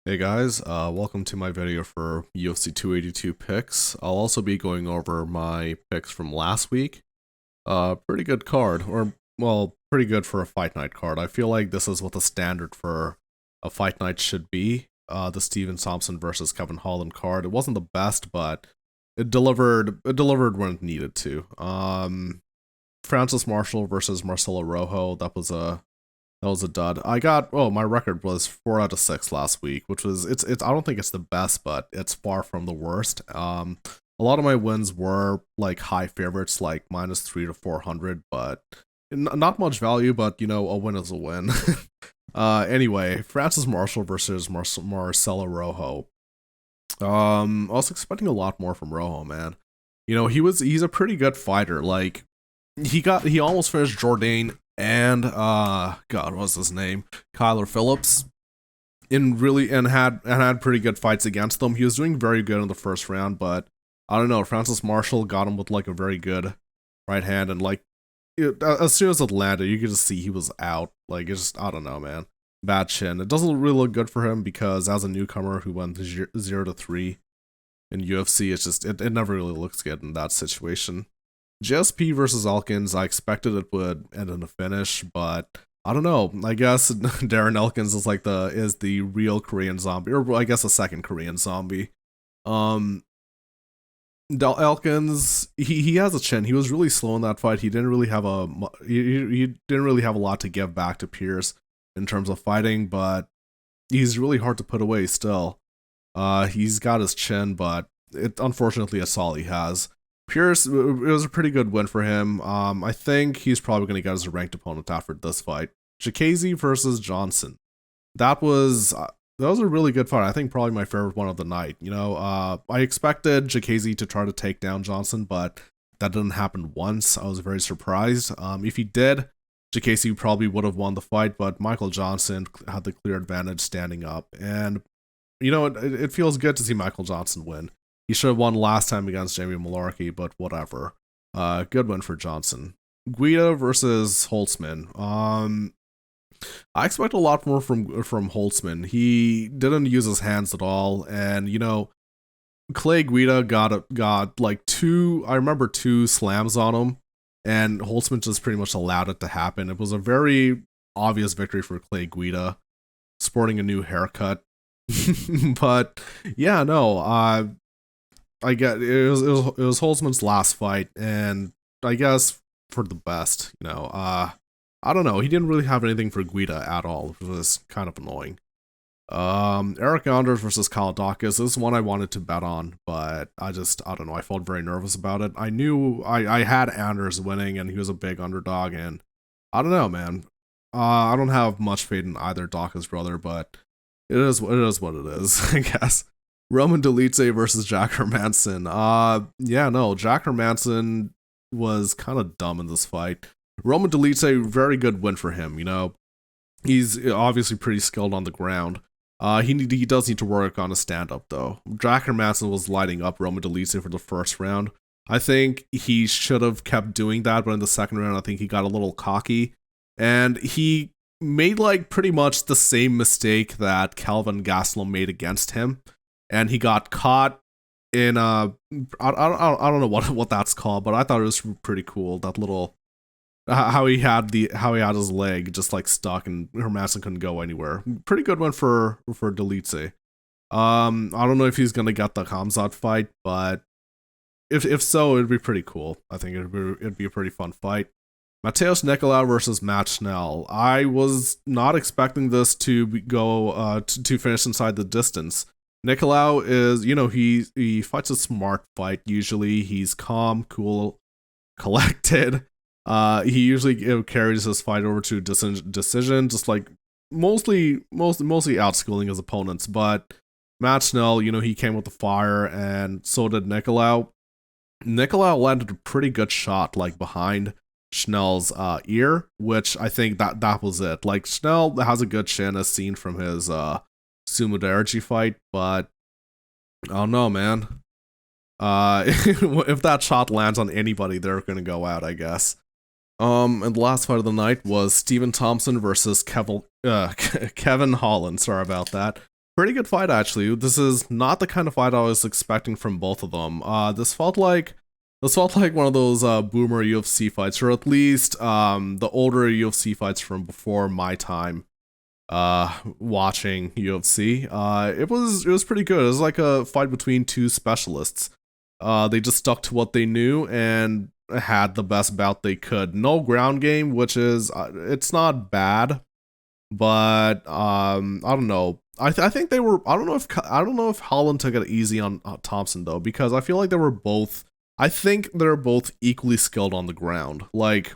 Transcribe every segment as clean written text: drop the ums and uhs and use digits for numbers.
Hey guys, welcome to my video for UFC 282 picks. I'll also be going over my picks from last week. Pretty good card, or well, pretty good for a fight night card. I feel like this is what the standard for a fight night should be. The Steven Thompson versus Kevin Holland card. It wasn't the best, but it delivered. It delivered when it needed to. Francis Marshall versus Marcelo Rojo. That was a dud. My record was 4 out of 6 last week, which was it's I don't think it's the best, but it's far from the worst. A lot of my wins were like high favorites, like -3 to 400, but not much value. But a win is a win. Anyway, Francis Marshall versus Marcelo Rojo. I was expecting a lot more from Rojo, man. He's a pretty good fighter. Like he almost finished Jourdain and God, what's his name? Kyler Phillips and had pretty good fights against them. He was doing very good in the first round, but I don't know. Francis Marshall got him with like a very good right hand, and as soon as it landed, you could just see he was out. Like it's just I don't know, man. Bad chin. It doesn't really look good for him because as a newcomer who went 0-3 in UFC, it never really looks good in that situation. GSP versus Elkins, I expected it would end in a finish, but I don't know. I guess Darren Elkins is the real Korean zombie, or I guess a second Korean zombie. Elkins, he has a chin. He was really slow in that fight. He didn't really have he didn't really have a lot to give back to Pierce in terms of fighting, but he's really hard to put away still. He's got his chin, but unfortunately it's all he has. Pierce, it was a pretty good win for him. I think he's probably going to get as a ranked opponent after this fight. Jacasey versus Johnson. That was a really good fight. I think probably my favorite one of the night. I expected Jacasey to try to take down Johnson, but that didn't happen once. I was very surprised. If he did, Jacasey probably would have won the fight, but Michael Johnson had the clear advantage standing up. And, it feels good to see Michael Johnson win. He should have won last time against Jamie Mullarkey, but whatever. Good win for Johnson. Guida versus Holtzman. I expect a lot more from Holtzman. He didn't use his hands at all, and Clay Guida got like two. I remember 2 slams on him, and Holtzman just pretty much allowed it to happen. It was a very obvious victory for Clay Guida, sporting a new haircut. But yeah, no. I get it was Holtzman's last fight, and I guess for the best, I don't know. He didn't really have anything for Guida at all. It was kind of annoying. Eric Anders versus Kyle Daukaus. This is one I wanted to bet on, but I don't know. I felt very nervous about it. I knew I had Anders winning, and he was a big underdog, and I don't know, man. I don't have much faith in either Daukaus brother, but it is what it is, I guess. Roman Dolidze versus Jack Hermanson. Jack Hermanson was kind of dumb in this fight. Roman Dolidze, very good win for him. He's obviously pretty skilled on the ground. He does need to work on a stand up though. Jack Hermanson was lighting up Roman Dolidze for the first round. I think he should have kept doing that, but in the second round, I think he got a little cocky, and he made like pretty much the same mistake that Kelvin Gastelum made against him. And he got caught in I don't know what that's called, but I thought it was pretty cool. That little how he had his leg just like stuck, and Hermanson couldn't go anywhere. Pretty good one for Dolidze. I don't know if he's gonna get the Khamzat fight, but if so, it'd be pretty cool. I think it'd be a pretty fun fight. Mateus Nicolau versus Matt Schnell. I was not expecting this to go to finish inside the distance. Nicolau is, he fights a smart fight. Usually, he's calm, cool, collected. He usually carries his fight over to decision, just like mostly outschooling his opponents. But Matt Schnell, he came with the fire, and so did Nicolau. Nicolau landed a pretty good shot, like behind Schnell's ear, which I think that was it. Like Schnell has a good chin, as seen from his Sumo Deraji fight, but I don't know, man. If that shot lands on anybody, they're gonna go out, I guess. And the last fight of the night was Steven Thompson versus Kevin Holland. Sorry about that. Pretty good fight, actually. This is not the kind of fight I was expecting from both of them. This felt like one of those boomer UFC fights, or at least the older UFC fights from before my time watching UFC. It was pretty good. It was like a fight between two specialists. They just stuck to what they knew and had the best bout they could. No ground game, which is it's not bad, but I don't know. I think they were. I don't know if Holland took it easy on Thompson though, because I feel like they were both. I think they're both equally skilled on the ground. Like,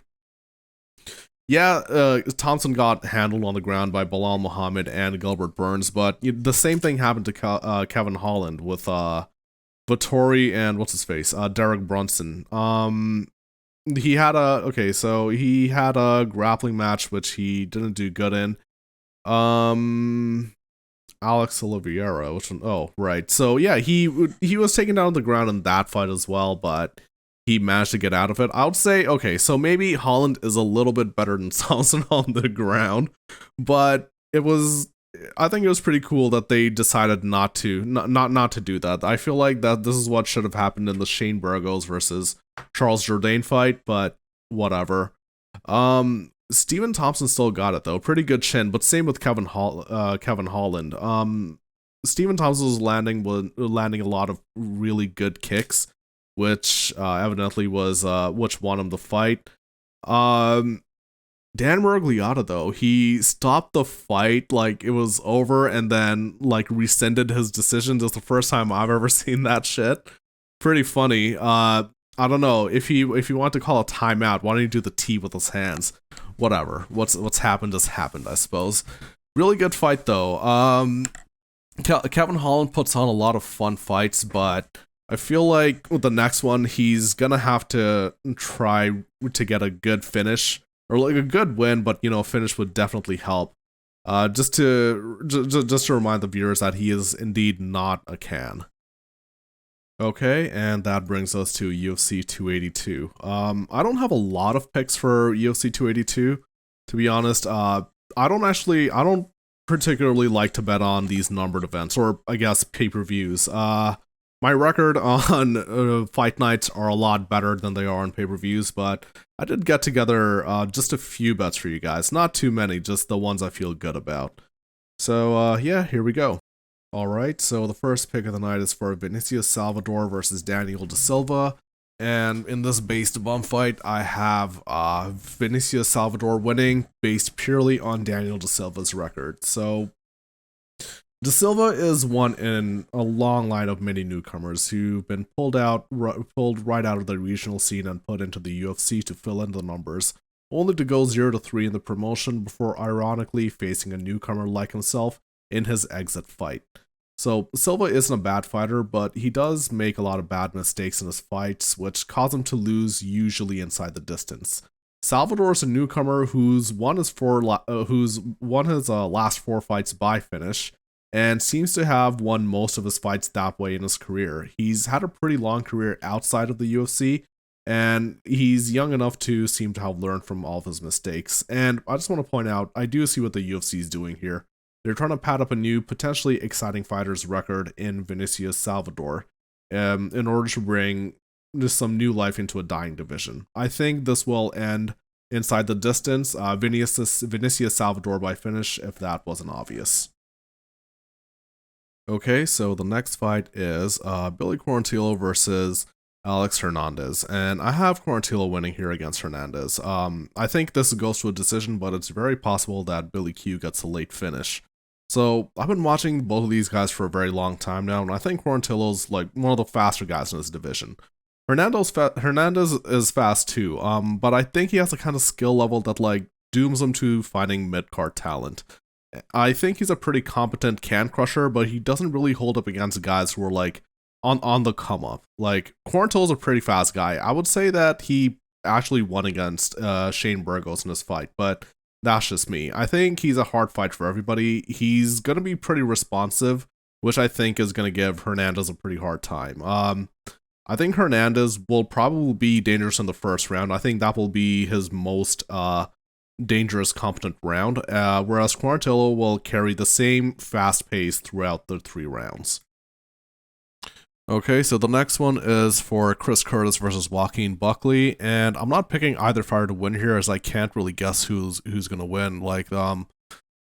yeah, Thompson got handled on the ground by Bilal Muhammad and Gilbert Burns, but the same thing happened to Kevin Holland with Vittori and what's his face, Derek Brunson. He had a grappling match which he didn't do good in. Alex Oliveira, which one? Oh, right. So yeah, he was taken down on the ground in that fight as well, but he managed to get out of it. I would say, okay, so maybe Holland is a little bit better than Thompson on the ground, but I think it was pretty cool that they decided not to do that. I feel like that this is what should have happened in the Shane Burgos versus Charles Jourdain fight, but whatever. Steven Thompson still got it though, pretty good chin, but same with Kevin Holland. Steven Thompson was landing a lot of really good kicks, which evidently was which won him the fight. Dan Miragliotta though, he stopped the fight like it was over and then like rescinded his decision. This is the first time I've ever seen that shit. Pretty funny. I don't know if he wanted to call a timeout. Why don't he do the T with his hands? Whatever. What's happened has happened, I suppose. Really good fight though. Kevin Holland puts on a lot of fun fights, but I feel like with the next one he's gonna have to try to get a good finish or like a good win, but a finish would definitely help. Just to remind the viewers that he is indeed not a can. Okay, and that brings us to UFC 282. I don't have a lot of picks for UFC 282, to be honest. I don't particularly like to bet on these numbered events, or I guess pay-per-views. My record on fight nights are a lot better than they are on pay-per-views, but I did get together just a few bets for you guys. Not too many, just the ones I feel good about. So yeah, here we go. Alright, so the first pick of the night is for Vinicius Salvador versus Daneil Silva. And in this based bum fight, I have Vinicius Salvador winning based purely on Daneil Silva's record. So De Silva is one in a long line of many newcomers who've been pulled right out of the regional scene and put into the UFC to fill in the numbers, only to go 0-3 in the promotion before ironically facing a newcomer like himself in his exit fight. So Silva isn't a bad fighter, but he does make a lot of bad mistakes in his fights, which cause him to lose usually inside the distance. Salvador is a newcomer who's won his last 4 fights by finish, and seems to have won most of his fights that way in his career. He's had a pretty long career outside of the UFC, and he's young enough to seem to have learned from all of his mistakes. And I just want to point out, I do see what the UFC is doing here. They're trying to pad up a new, potentially exciting fighter's record in Vinicius Salvador in order to bring just some new life into a dying division. I think this will end inside the distance. Vinicius Salvador by finish, if that wasn't obvious. Okay, so the next fight is Billy Quarantillo versus Alex Hernandez, and I have Quarantillo winning here against Hernandez. I think this goes to a decision, but it's very possible that Billy Q gets a late finish. So I've been watching both of these guys for a very long time now, and I think Quarantillo's like one of the faster guys in this division. Hernandez is fast too, but I think he has the kind of skill level that like dooms him to finding mid-card talent. I think he's a pretty competent can crusher, but he doesn't really hold up against guys who are like on the come up. Like Quarantillo's a pretty fast guy. I would say that he actually won against Shane Burgos in this fight, but that's just me. I think he's a hard fight for everybody. He's gonna be pretty responsive, which I think is gonna give Hernandez a pretty hard time. I think Hernandez will probably be dangerous in the first round. I think that will be his most dangerous, competent round, whereas Quarantillo will carry the same fast pace throughout the 3 rounds. Okay, so the next one is for Chris Curtis versus Joaquin Buckley, and I'm not picking either fighter to win here, as I can't really guess who's gonna win. Like,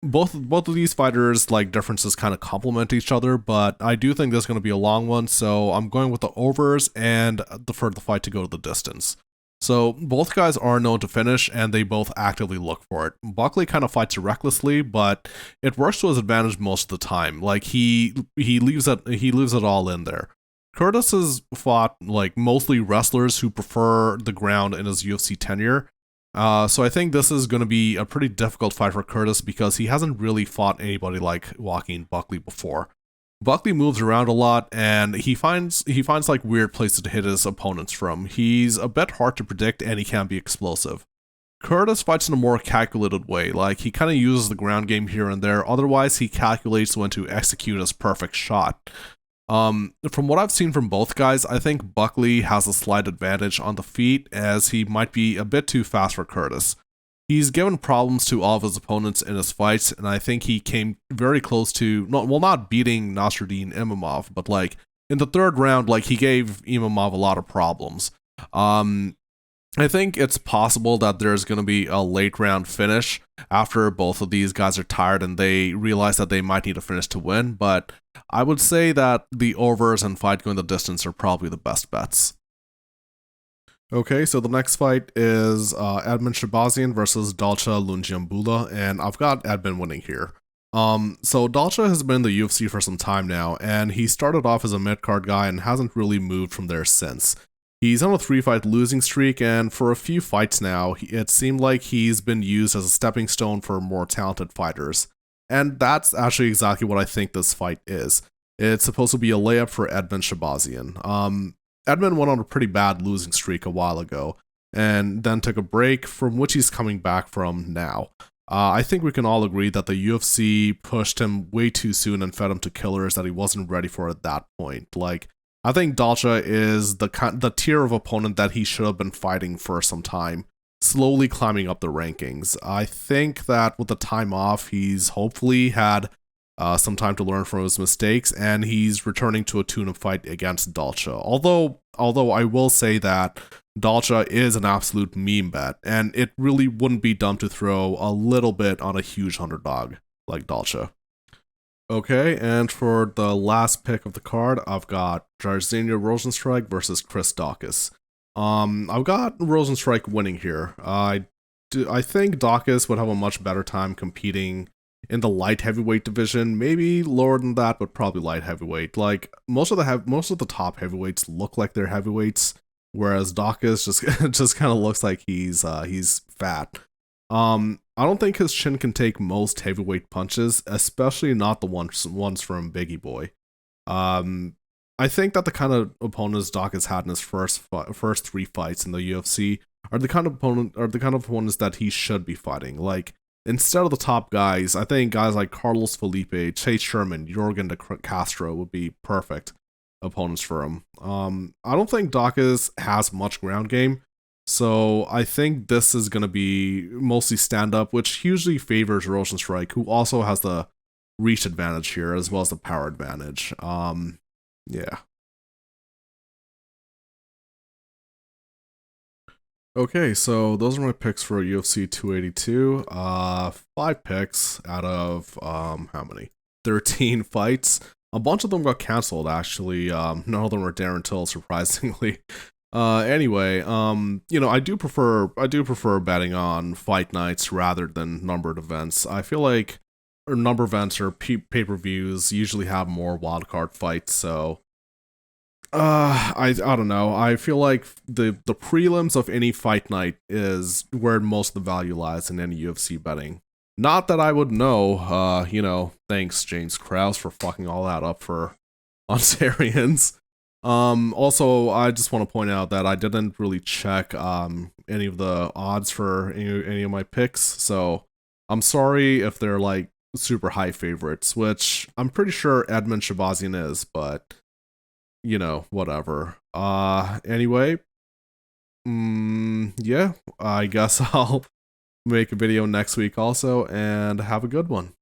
both of these fighters, like, differences kind of complement each other, but I do think this is gonna be a long one, so I'm going with the overs and for the fight to go to the distance. So both guys are known to finish, and they both actively look for it. Buckley kind of fights recklessly, but it works to his advantage most of the time. Like, he leaves it all in there. Curtis has fought like mostly wrestlers who prefer the ground in his UFC tenure. So I think this is going to be a pretty difficult fight for Curtis because he hasn't really fought anybody like Joaquin Buckley before. Buckley moves around a lot, and he finds like weird places to hit his opponents from. He's a bit hard to predict, and he can be explosive. Curtis fights in a more calculated way, like he kind of uses the ground game here and there, otherwise he calculates when to execute his perfect shot. From what I've seen from both guys, I think Buckley has a slight advantage on the feet, as he might be a bit too fast for Curtis. He's given problems to all of his opponents in his fights, and I think he came very close to, not beating Nasruddin Imavov, but like in the 3rd round, like he gave Imavov a lot of problems. I think it's possible that there's going to be a late round finish after both of these guys are tired and they realize that they might need a finish to win, but I would say that the overs and fight going the distance are probably the best bets. Okay, so the next fight is Edmen Shahbazyan versus Dalcha Lungiambula, and I've got Edmen winning here. So Dalcha has been in the UFC for some time now, and he started off as a mid-card guy and hasn't really moved from there since. He's on a 3-fight losing streak, and for a few fights now, it seemed like he's been used as a stepping stone for more talented fighters. And that's actually exactly what I think this fight is. It's supposed to be a layup for Edmen Shahbazyan. Edmen went on a pretty bad losing streak a while ago, and then took a break, from which he's coming back from now. I think we can all agree that the UFC pushed him way too soon and fed him to killers that he wasn't ready for at that point. Like, I think Dalcha is the tier of opponent that he should have been fighting for some time, slowly climbing up the rankings. I think that with the time off, he's hopefully had some time to learn from his mistakes, and he's returning to a tune-up fight against Dalcha. Although I will say that Dalcha is an absolute meme bet, and it really wouldn't be dumb to throw a little bit on a huge underdog like Dalcha. Okay, and for the last pick of the card, I've got Jairzinho Rozenstruik versus Chris Daukaus. I've got Rozenstruik winning here. I think Daukaus would have a much better time competing in the light heavyweight division, maybe lower than that, but probably light heavyweight. Like, most of the top heavyweights look like they're heavyweights, whereas Daukaus just kind of looks like he's fat. I don't think his chin can take most heavyweight punches, especially not the ones from Biggie Boy. I think that the kind of opponents Daukaus had in his first 3 fights in the UFC are the kind of opponents that he should be fighting. Like, instead of the top guys, I think guys like Carlos Felipe, Chase Sherman, Jorgen de Castro would be perfect opponents for him. I don't think Daukaus has much ground game, so I think this is going to be mostly stand-up, which hugely favors Rozenstruik, who also has the reach advantage here, as well as the power advantage. Yeah. Okay, so those are my picks for UFC 282. 5 picks out of, how many? 13 fights. A bunch of them got canceled, actually. None of them were Darren Till, surprisingly. Anyway, I do prefer betting on fight nights rather than numbered events. I feel like number events or pay-per-views usually have more wildcard fights, so I don't know. I feel like the prelims of any fight night is where most of the value lies in any UFC betting. Not that I would know, thanks James Krause for fucking all that up for Ontarians. Also, I just want to point out that I didn't really check any of the odds for any of my picks, so I'm sorry if they're like super high favorites, which I'm pretty sure Edmen Shahbazyan is, but whatever. Anyway, yeah, I guess make a video next week also, and have a good one.